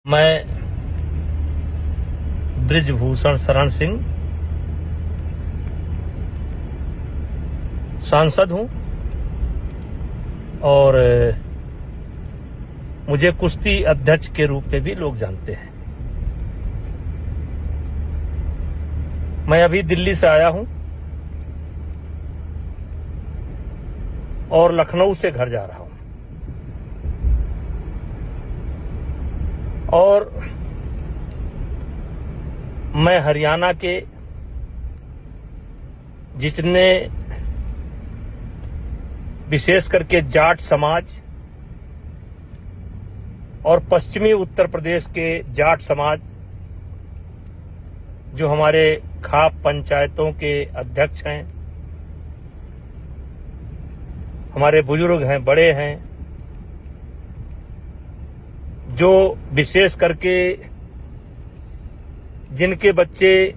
मैं बृजभूषण शरण सिंह सांसद हूं और मुझे कुश्ती अध्यक्ष के रूप में भी लोग जानते हैं। मैं अभी दिल्ली से आया हूं और लखनऊ से घर जा रहा हूं और मैं हरियाणा के जितने विशेष करके जाट समाज और पश्चिमी उत्तर प्रदेश के जाट समाज जो हमारे खाप पंचायतों के अध्यक्ष हैं, हमारे बुजुर्ग हैं, बड़े हैं, जो विशेष करके जिनके बच्चे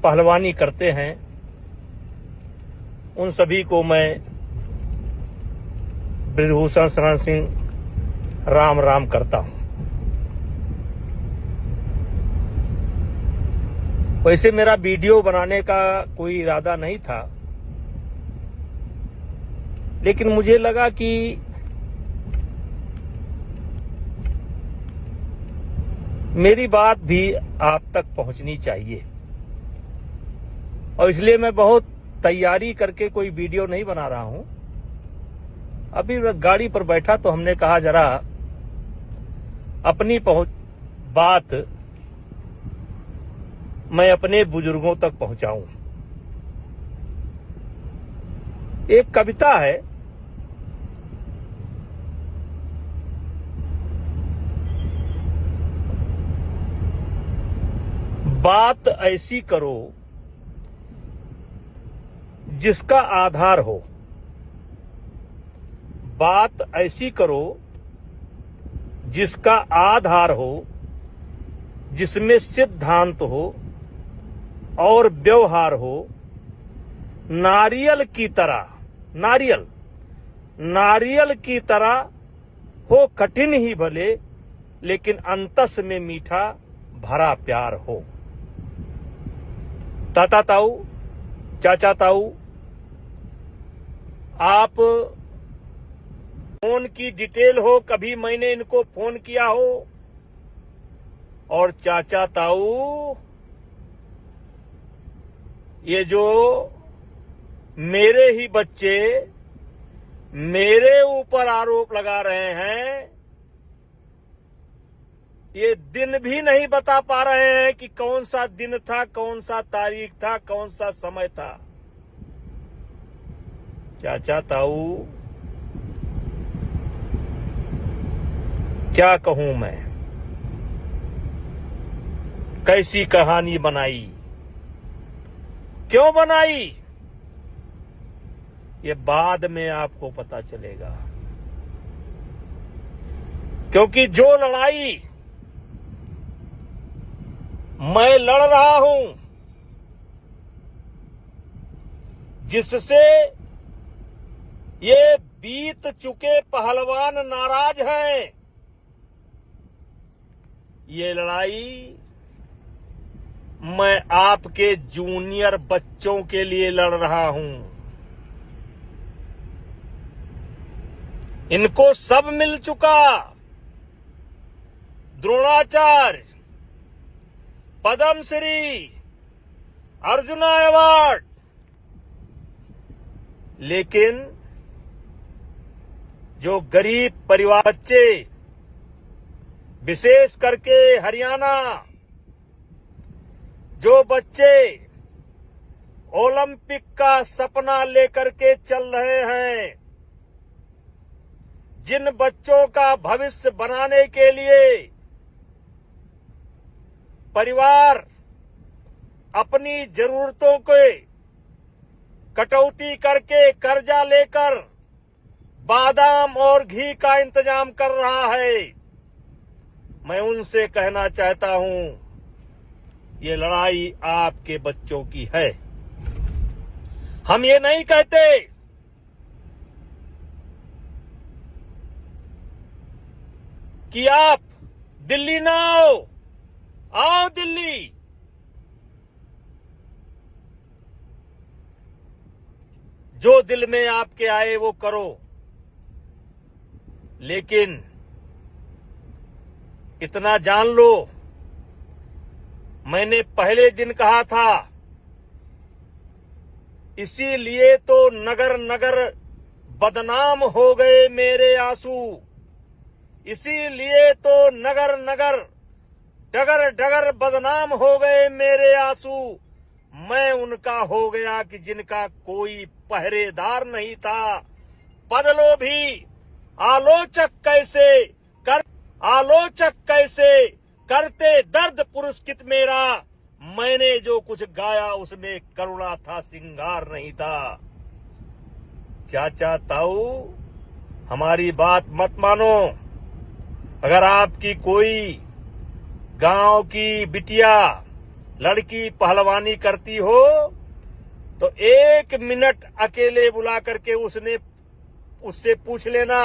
पहलवानी करते हैं, उन सभी को मैं बृजभूषण शरण सिंह राम राम करता हूं। वैसे मेरा वीडियो बनाने का कोई इरादा नहीं था, लेकिन मुझे लगा कि मेरी बात भी आप तक पहुंचनी चाहिए और इसलिए मैं बहुत तैयारी करके कोई वीडियो नहीं बना रहा हूं। अभी गाड़ी पर बैठा तो हमने कहा जरा अपनी बात मैं अपने बुजुर्गों तक पहुंचाऊं। एक कविता है, बात ऐसी करो जिसका आधार हो, बात ऐसी करो जिसका आधार हो, जिसमें सिद्धांत हो और व्यवहार हो। नारियल की तरह, नारियल की तरह हो कठिन ही भले, लेकिन अंतस में मीठा भरा प्यार हो। ताता ताऊ, चाचा ताऊ, आप फोन की डिटेल हो, कभी मैंने इनको फोन किया हो, और चाचा ताऊ ये जो मेरे ही बच्चे मेरे ऊपर आरोप लगा रहे हैं, ये दिन भी नहीं बता पा रहे हैं कि कौन सा दिन था, कौन सा तारीख था, कौन सा समय था। चाचा ताऊ, क्या कहूं मैं, कैसी कहानी बनाई, क्यों बनाई, ये बाद में आपको पता चलेगा। क्योंकि जो लड़ाई मैं लड़ रहा हूं, जिससे ये बीत चुके पहलवान नाराज हैं, ये लड़ाई मैं आपके जूनियर बच्चों के लिए लड़ रहा हूं। इनको सब मिल चुका, द्रोणाचार्य, पद्मश्री, अर्जुन अवार्ड, लेकिन जो गरीब परिवार बच्चे, विशेष करके हरियाणा, जो बच्चे ओलंपिक का सपना लेकर के चल रहे हैं, जिन बच्चों का भविष्य बनाने के लिए परिवार अपनी जरूरतों के कटौती करके कर्जा लेकर बादाम और घी का इंतजाम कर रहा है, मैं उनसे कहना चाहता हूं, ये लड़ाई आपके बच्चों की है। हम ये नहीं कहते कि आप दिल्ली ना आओ दिल्ली। जो दिल में आपके आए वो करो, लेकिन इतना जान लो, मैंने पहले दिन कहा था, इसीलिए तो नगर नगर बदनाम हो गए मेरे आंसू, इसीलिए तो नगर नगर डगर डगर बदनाम हो गए मेरे आंसू। मैं उनका हो गया कि जिनका कोई पहरेदार नहीं था। बदलो भी आलोचक कैसे करते दर्द पुरस्कृत मेरा। मैंने जो कुछ गाया उसमें करुणा था, सिंगार नहीं था। चाचा ताऊ, हमारी बात मत मानो। अगर आपकी कोई गांव की बिटिया लड़की पहलवानी करती हो तो 1 मिनट अकेले बुला करके उससे पूछ लेना।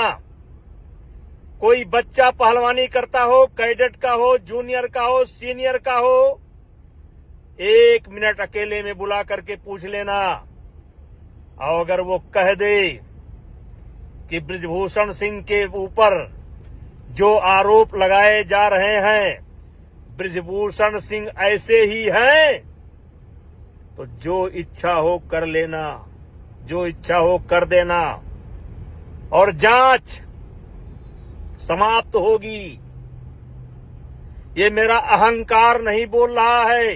कोई बच्चा पहलवानी करता हो, कैडेट का हो, जूनियर का हो, सीनियर का हो, 1 मिनट अकेले में बुला करके पूछ लेना। और अगर वो कह दे कि बृजभूषण सिंह के ऊपर जो आरोप लगाए जा रहे हैं, बृजभूषण सिंह ऐसे ही हैं, तो जो इच्छा हो कर लेना, जो इच्छा हो कर देना, और जांच समाप्त होगी। ये मेरा अहंकार नहीं बोल रहा है,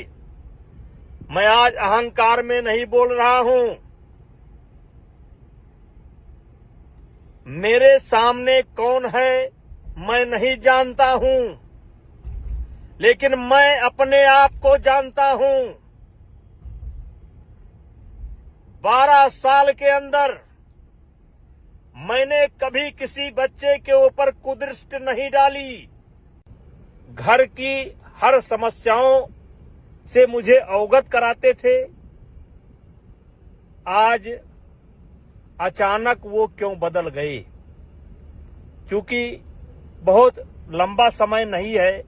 मैं आज अहंकार में नहीं बोल रहा हूं। मेरे सामने कौन है मैं नहीं जानता हूं, लेकिन मैं अपने आप को जानता हूं। 12 साल के अंदर मैंने कभी किसी बच्चे के ऊपर कुदृष्टि नहीं डाली। घर की हर समस्याओं से मुझे अवगत कराते थे। आज अचानक वो क्यों बदल गए? क्योंकि बहुत लंबा समय नहीं है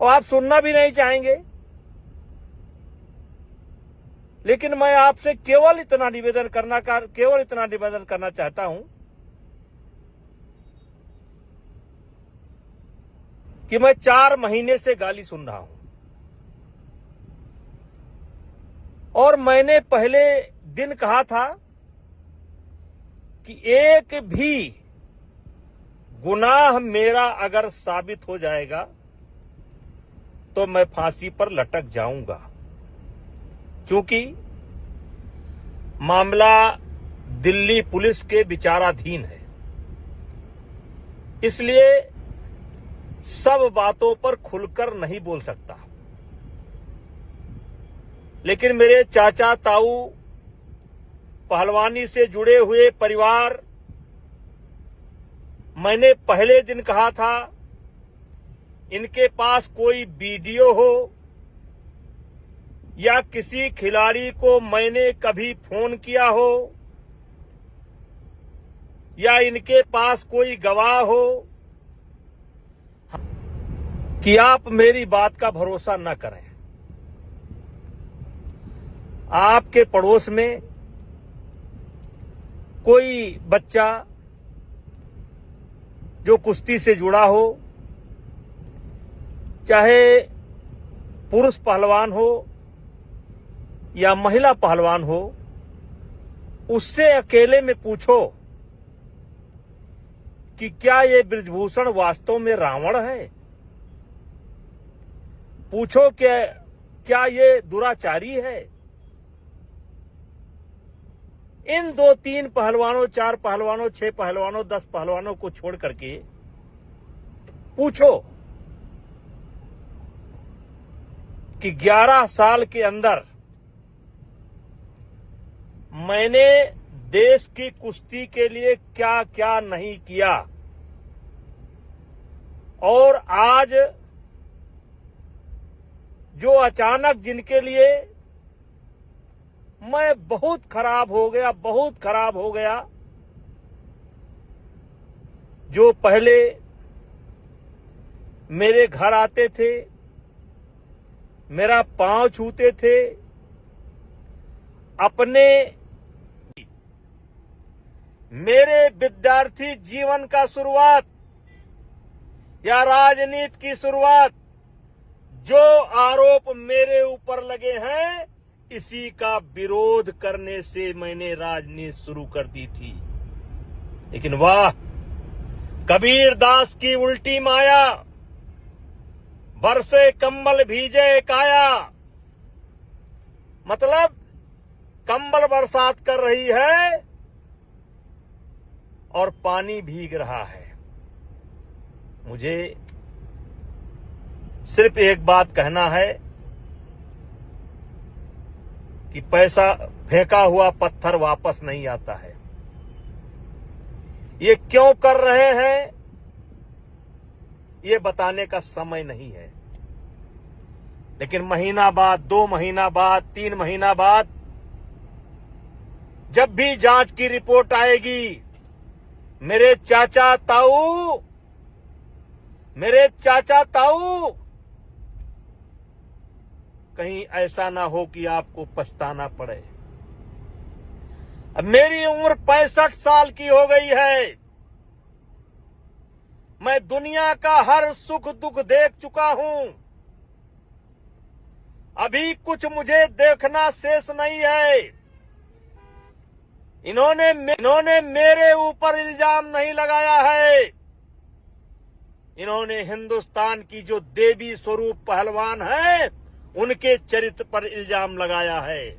और आप सुनना भी नहीं चाहेंगे, लेकिन मैं आपसे केवल इतना निवेदन करना चाहता हूं कि मैं 4 महीने से गाली सुन रहा हूं और मैंने पहले दिन कहा था कि एक भी गुनाह मेरा अगर साबित हो जाएगा तो मैं फांसी पर लटक जाऊंगा, क्योंकि मामला दिल्ली पुलिस के विचाराधीन है। इसलिए सब बातों पर खुलकर नहीं बोल सकता। लेकिन मेरे चाचा ताऊ, पहलवानी से जुड़े हुए परिवार, मैंने पहले दिन कहा था, इनके पास कोई वीडियो हो या किसी खिलाड़ी को मैंने कभी फोन किया हो या इनके पास कोई गवाह हो, कि आप मेरी बात का भरोसा न करें। आपके पड़ोस में कोई बच्चा जो कुश्ती से जुड़ा हो, चाहे पुरुष पहलवान हो या महिला पहलवान हो, उससे अकेले में पूछो कि क्या ये बृजभूषण वास्तव में रावण है। पूछो कि क्या ये दुराचारी है। इन 2-3 पहलवानों, 4 पहलवानों, 6 पहलवानों, 10 पहलवानों को छोड़ करके पूछो कि 11 साल के अंदर मैंने देश की कुश्ती के लिए क्या क्या नहीं किया, और आज जो अचानक जिनके लिए मैं बहुत खराब हो गया, जो पहले मेरे घर आते थे, मेरा पांव छूते थे, अपने मेरे विद्यार्थी जीवन का शुरुआत या राजनीति की शुरुआत जो आरोप मेरे ऊपर लगे हैं, इसी का विरोध करने से मैंने राजनीति शुरू कर दी थी। लेकिन वाह, कबीर दास की उल्टी माया, बरसे कंबल भीजे काया। मतलब कंबल बरसात कर रही है और पानी भीग रहा है। मुझे सिर्फ एक बात कहना है कि पैसा फेंका हुआ पत्थर वापस नहीं आता है। ये क्यों कर रहे हैं, ये बताने का समय नहीं है। लेकिन महीना बाद, 2 महीना बाद, 3 महीना बाद जब भी जांच की रिपोर्ट आएगी, मेरे चाचा ताऊ, कहीं ऐसा ना हो कि आपको पछताना पड़े। अब मेरी उम्र 65 साल की हो गई है। मैं दुनिया का हर सुख दुख देख चुका हूं। अभी कुछ मुझे देखना शेष नहीं है। इन्होंने मेरे ऊपर इल्जाम नहीं लगाया है। इन्होंने हिंदुस्तान की जो देवी स्वरूप पहलवान है, उनके चरित्र पर इल्जाम लगाया है।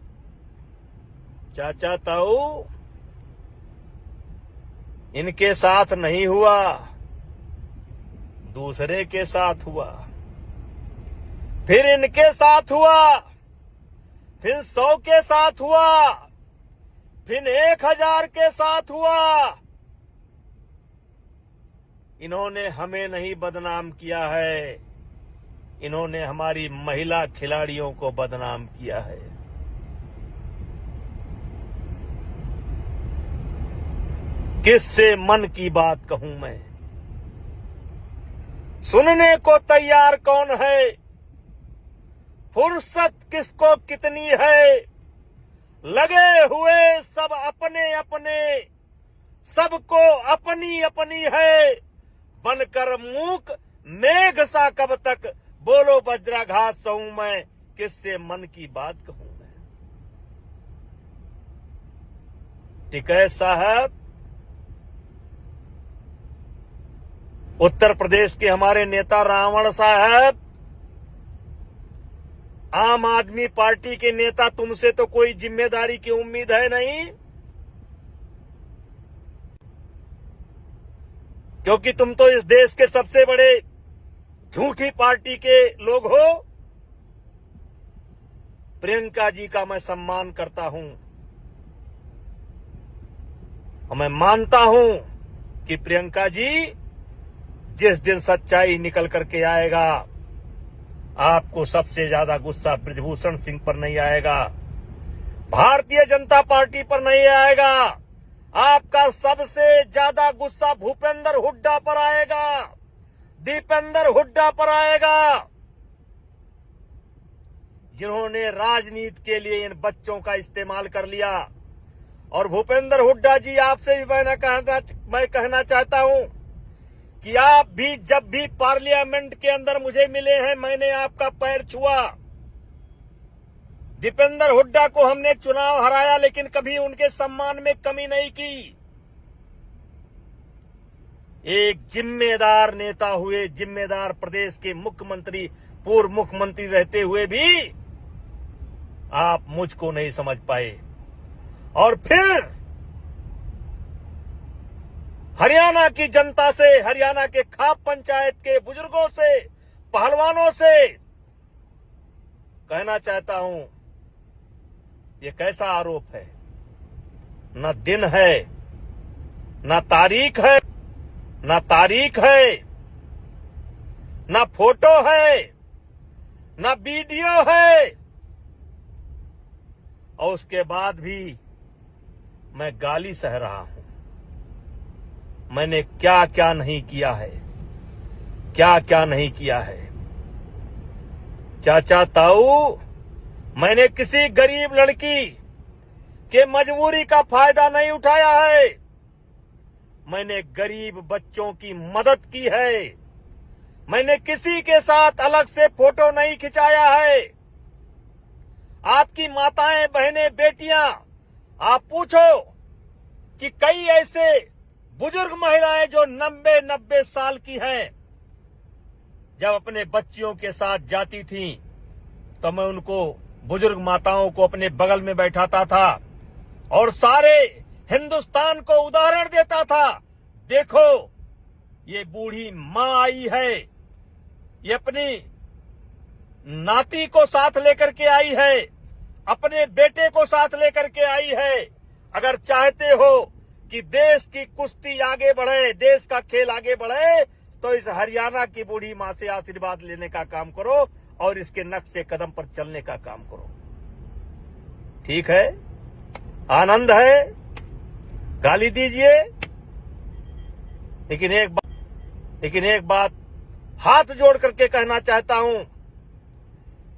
चाचा ताऊ, इनके साथ नहीं हुआ, दूसरे के साथ हुआ, फिर इनके साथ हुआ, फिर 100 के साथ हुआ, फिर 1000 के साथ हुआ। इन्होंने हमें नहीं बदनाम किया है, इन्होंने हमारी महिला खिलाड़ियों को बदनाम किया है। किससे मन की बात कहूं मैं? सुनने को तैयार कौन है? फुर्सत किसको कितनी है? लगे हुए सब अपने अपने, सबको अपनी अपनी है। बनकर मूक मेघ सा कब तक, बोलो वज्राघात सहूं मैं, किससे मन की बात कहूं मैं? टिकैत साहब, उत्तर प्रदेश के हमारे नेता रावण साहब, आम आदमी पार्टी के नेता, तुमसे तो कोई जिम्मेदारी की उम्मीद है नहीं, क्योंकि तुम तो इस देश के सबसे बड़े झूठी पार्टी के लोग हो। प्रियंका जी का मैं सम्मान करता हूं और मैं मानता हूं कि प्रियंका जी जिस दिन सच्चाई निकल करके आएगा, आपको सबसे ज्यादा गुस्सा बृजभूषण सिंह पर नहीं आएगा, भारतीय जनता पार्टी पर नहीं आएगा। आपका सबसे ज्यादा गुस्सा भूपेंद्र हुड्डा पर आएगा, दीपेंद्र हुड्डा पर आएगा, जिन्होंने राजनीति के लिए इन बच्चों का इस्तेमाल कर लिया। और भूपेंद्र हुड्डा जी, आपसे भी मैं कहना चाहता हूं कि आप भी जब भी पार्लियामेंट के अंदर मुझे मिले हैं, मैंने आपका पैर छुआ। दीपेंद्र हुड्डा को हमने चुनाव हराया, लेकिन कभी उनके सम्मान में कमी नहीं की। एक जिम्मेदार नेता हुए, जिम्मेदार प्रदेश के मुख्यमंत्री, पूर्व मुख्यमंत्री रहते हुए भी आप मुझको नहीं समझ पाए। और फिर हरियाणा की जनता से, हरियाणा के खाप पंचायत के बुजुर्गों से, पहलवानों से कहना चाहता हूं, ये कैसा आरोप है? न दिन है, न तारीख है, न फोटो है, न वीडियो है, और उसके बाद भी मैं गाली सह रहा हूं। मैंने क्या क्या नहीं किया है, क्या क्या नहीं किया है। चाचा ताऊ, मैंने किसी गरीब लड़की के मजबूरी का फायदा नहीं उठाया है। मैंने गरीब बच्चों की मदद की है। मैंने किसी के साथ अलग से फोटो नहीं खिंचाया है। आपकी माताएं, बहनें, बेटियां, आप पूछो कि कई ऐसे बुजुर्ग महिलाएं जो 90-90 साल की हैं, जब अपने बच्चियों के साथ जाती थीं, तो मैं उनको, बुजुर्ग माताओं को अपने बगल में बैठाता था और सारे हिंदुस्तान को उदाहरण देता था। देखो, ये बूढ़ी मां आई है, ये अपनी नाती को साथ लेकर के आई है, अपने बेटे को साथ लेकर के आई है। अगर चाहते हो कि देश की कुश्ती आगे बढ़े, देश का खेल आगे बढ़े, तो इस हरियाणा की बूढ़ी मां से आशीर्वाद लेने का काम करो और इसके नक्शे कदम पर चलने का काम करो। ठीक है, आनंद है, गाली दीजिए, लेकिन एक बात हाथ जोड़ करके कहना चाहता हूं।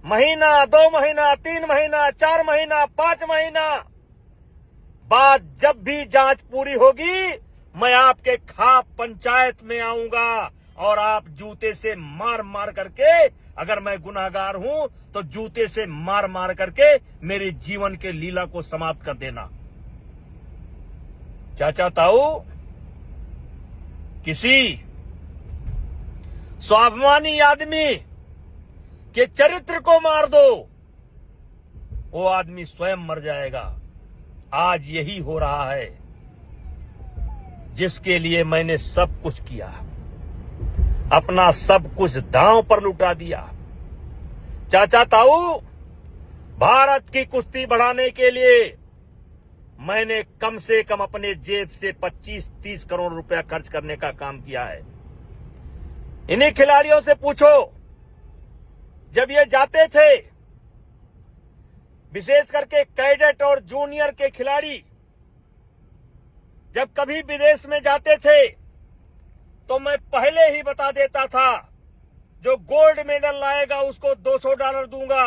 महीना, 2 महीना, 3 महीना, 4 महीना, 5 महीना बाद जब भी जांच पूरी होगी, मैं आपके खाप पंचायत में आऊंगा और आप जूते से मार मार करके, अगर मैं गुनाहगार हूं तो जूते से मार मार करके मेरे जीवन के लीला को समाप्त कर देना। चाचा ताऊ, किसी स्वाभिमानी आदमी के चरित्र को मार दो, वो आदमी स्वयं मर जाएगा। आज यही हो रहा है, जिसके लिए मैंने सब कुछ किया, अपना सब कुछ दांव पर लुटा दिया। चाचा ताऊ, भारत की कुश्ती बढ़ाने के लिए मैंने कम से कम अपने जेब से 25-30 करोड़ रुपया खर्च करने का काम किया है। इन्हीं खिलाड़ियों से पूछो, जब ये जाते थे, विशेष करके कैडेट और जूनियर के खिलाड़ी जब कभी विदेश में जाते थे, तो मैं पहले ही बता देता था, जो गोल्ड मेडल लाएगा उसको $200 दूंगा,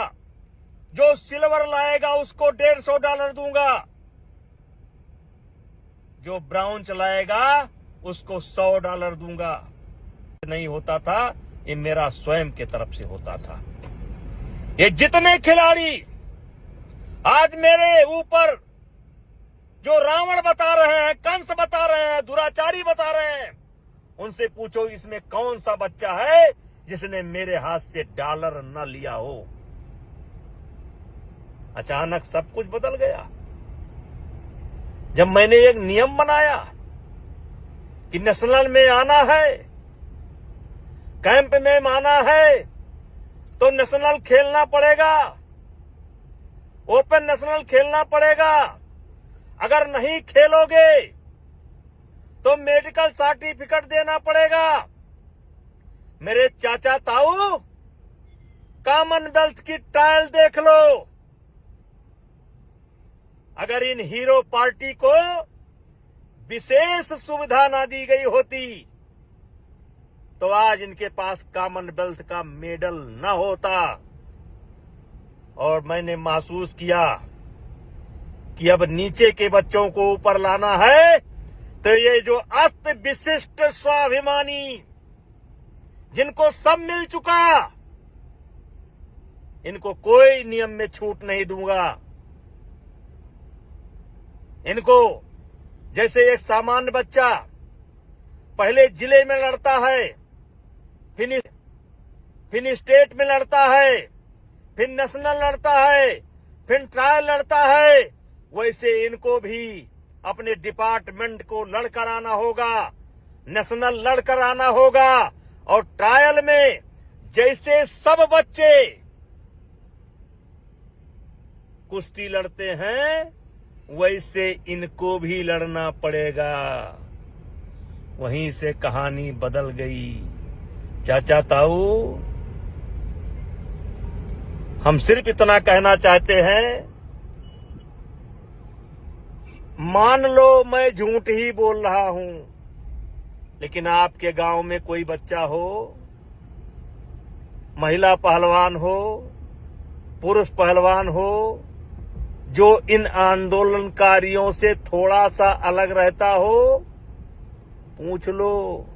जो सिल्वर लाएगा उसको $150 दूंगा, जो ब्राउंज लाएगा उसको $100 दूंगा। नहीं होता था, ये मेरा स्वयं के तरफ से होता था। ये जितने खिलाड़ी आज मेरे ऊपर जो रावण बता रहे हैं, कंस बता रहे हैं, दुराचारी बता रहे हैं, उनसे पूछो इसमें कौन सा बच्चा है जिसने मेरे हाथ से डॉलर न लिया हो। अचानक सब कुछ बदल गया जब मैंने एक नियम बनाया कि नेशनल में आना है, कैंप में आना है तो नेशनल खेलना पड़ेगा, ओपन नेशनल खेलना पड़ेगा। अगर नहीं खेलोगे तो मेडिकल सर्टिफिकेट देना पड़ेगा। मेरे चाचा ताऊ, कॉमनवेल्थ की ट्रायल देख लो। अगर इन हीरो पार्टी को विशेष सुविधा ना दी गई होती तो आज इनके पास कॉमनवेल्थ का मेडल न होता। और मैंने महसूस किया कि अब नीचे के बच्चों को ऊपर लाना है, तो ये जो अस्त विशिष्ट स्वाभिमानी, जिनको सब मिल चुका, इनको कोई नियम में छूट नहीं दूंगा। इनको जैसे एक सामान्य बच्चा पहले जिले में लड़ता है, फिर स्टेट में लड़ता है, फिर नेशनल लड़ता है, फिर ट्रायल लड़ता है, वैसे इनको भी अपने डिपार्टमेंट को लड़कर आना होगा, नेशनल लड़कर आना होगा। और ट्रायल में जैसे सब बच्चे कुश्ती लड़ते हैं, वैसे इनको भी लड़ना पड़ेगा। वहीं से कहानी बदल गई। चाचा ताऊ, हम सिर्फ इतना कहना चाहते हैं, मान लो मैं झूठ ही बोल रहा हूं, लेकिन आपके गांव में कोई बच्चा हो महिला पहलवान हो, पुरुष पहलवान हो, जो इन आंदोलनकारियों से थोड़ा सा अलग रहता हो, पूछ लो,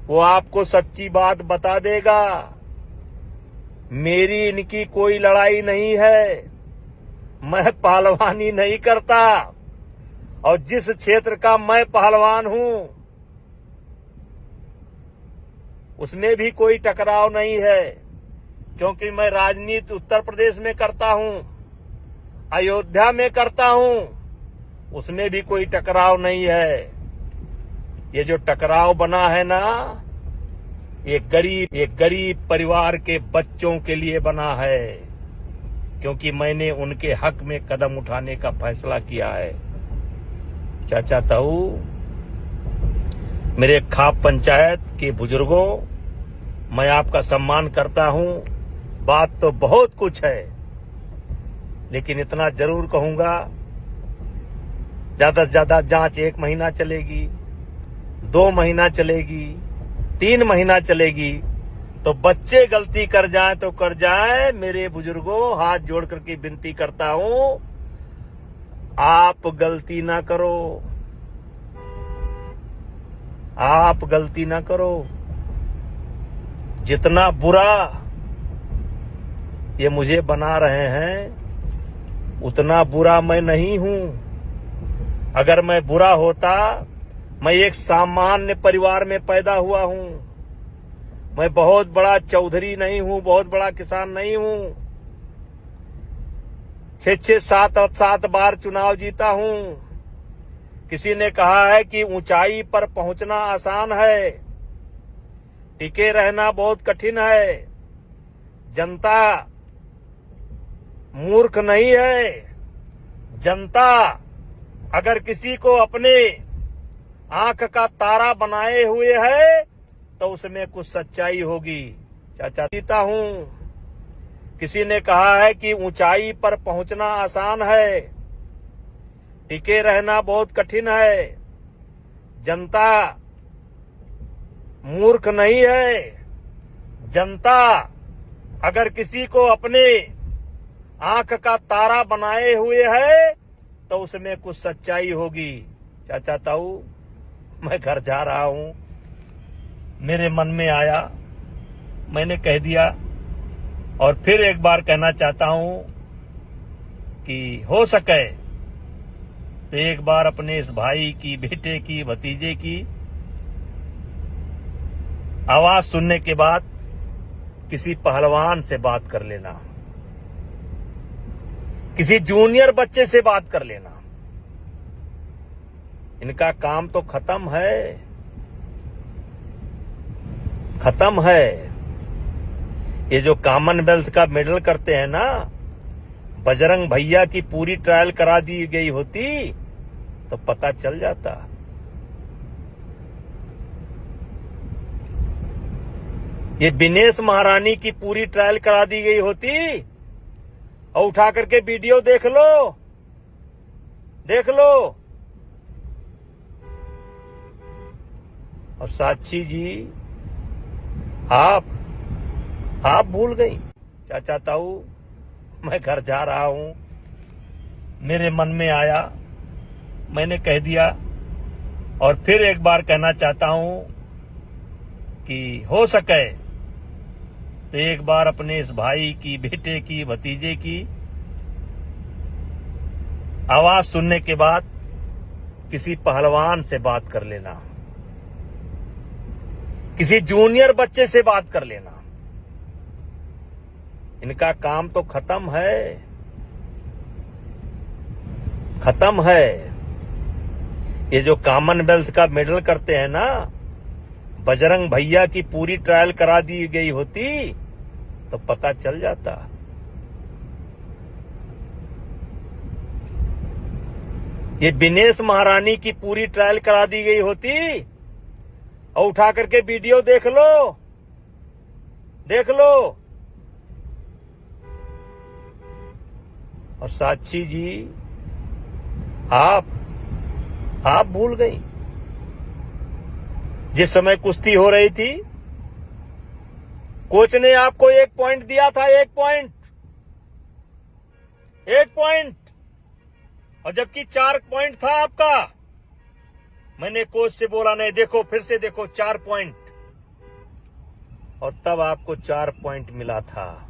वो आपको सच्ची बात बता देगा। मेरी इनकी कोई लड़ाई नहीं है, मैं पहलवानी नहीं करता, और जिस क्षेत्र का मैं पहलवान हूं उसमें भी कोई टकराव नहीं है, क्योंकि मैं राजनीति उत्तर प्रदेश में करता हूं, अयोध्या में करता हूं, उसमें भी कोई टकराव नहीं है। ये जो टकराव बना है ना, एक गरीब परिवार के बच्चों के लिए बना है, क्योंकि मैंने उनके हक में कदम उठाने का फैसला किया है। चाचा ताऊ, मेरे खाप पंचायत के बुजुर्गों, मैं आपका सम्मान करता हूं। बात तो बहुत कुछ है, लेकिन इतना जरूर कहूंगा, ज्यादा से ज्यादा जांच 1 महीना चलेगी, 2 महीना चलेगी, 3 महीना चलेगी, तो बच्चे गलती कर जाएं तो कर जाएं। मेरे बुजुर्गों, हाथ जोड़ करके विनती करता हूं, आप गलती ना करो, आप गलती ना करो। जितना बुरा ये मुझे बना रहे हैं, उतना बुरा मैं नहीं हूं। अगर मैं बुरा होता, मैं एक सामान्य परिवार में पैदा हुआ हूं। मैं बहुत बड़ा चौधरी नहीं हूं, बहुत बड़ा किसान नहीं हूं। 6-6, 7 बार चुनाव जीता हूं। किसी ने कहा है कि ऊंचाई पर पहुंचना आसान है, टिके रहना बहुत कठिन है। जनता मूर्ख नहीं है। जनता अगर किसी को अपने आंख का तारा बनाए हुए है, तो उसमें कुछ सच्चाई होगी। चाचा जीता हूं। किसी ने कहा है कि ऊंचाई पर पहुंचना आसान है, टिके रहना बहुत कठिन है। जनता मूर्ख नहीं है। जनता अगर किसी को अपने आंख का तारा बनाए हुए है, तो उसमें कुछ सच्चाई होगी। चाचा ताऊ, मैं घर जा रहा हूं, मेरे मन में आया, मैंने कह दिया, और फिर एक बार कहना चाहता हूं कि हो सके तो एक बार अपने इस भाई की, बेटे की, भतीजे की आवाज सुनने के बाद किसी पहलवान से बात कर लेना, किसी जूनियर बच्चे से बात कर लेना। इनका काम तो खत्म है, खत्म है। ये जो कॉमनवेल्थ का मेडल करते हैं ना, बजरंग भैया की पूरी ट्रायल करा दी गई होती तो पता चल जाता। ये विनेश महारानी की पूरी ट्रायल करा दी गई होती, और उठा करके वीडियो देख लो, देख लो। और साक्षी जी, आप भूल गई। चाचा ताऊ, मैं घर जा रहा हूं, मेरे मन में आया, मैंने कह दिया, और फिर एक बार कहना चाहता हूं कि हो सके तो एक बार अपने इस भाई की, बेटे की, भतीजे की आवाज सुनने के बाद किसी पहलवान से बात कर लेना, किसी जूनियर बच्चे से बात कर लेना। इनका काम तो खत्म है, खत्म है। ये जो कॉमनवेल्थ का मेडल करते हैं ना, बजरंग भैया की पूरी ट्रायल करा दी गई होती तो पता चल जाता। ये विनेश महारानी की पूरी ट्रायल करा दी गई होती, और उठा करके वीडियो देख लो, देख लो। और साक्षी जी, आप भूल गई। जिस समय कुश्ती हो रही थी, कोच ने आपको 1 पॉइंट दिया था, 1 पॉइंट, 1 पॉइंट, और जबकि 4 पॉइंट था आपका। मैंने कोच से बोला नहीं, देखो फिर से देखो 4 पॉइंट, और तब आपको 4 पॉइंट मिला था।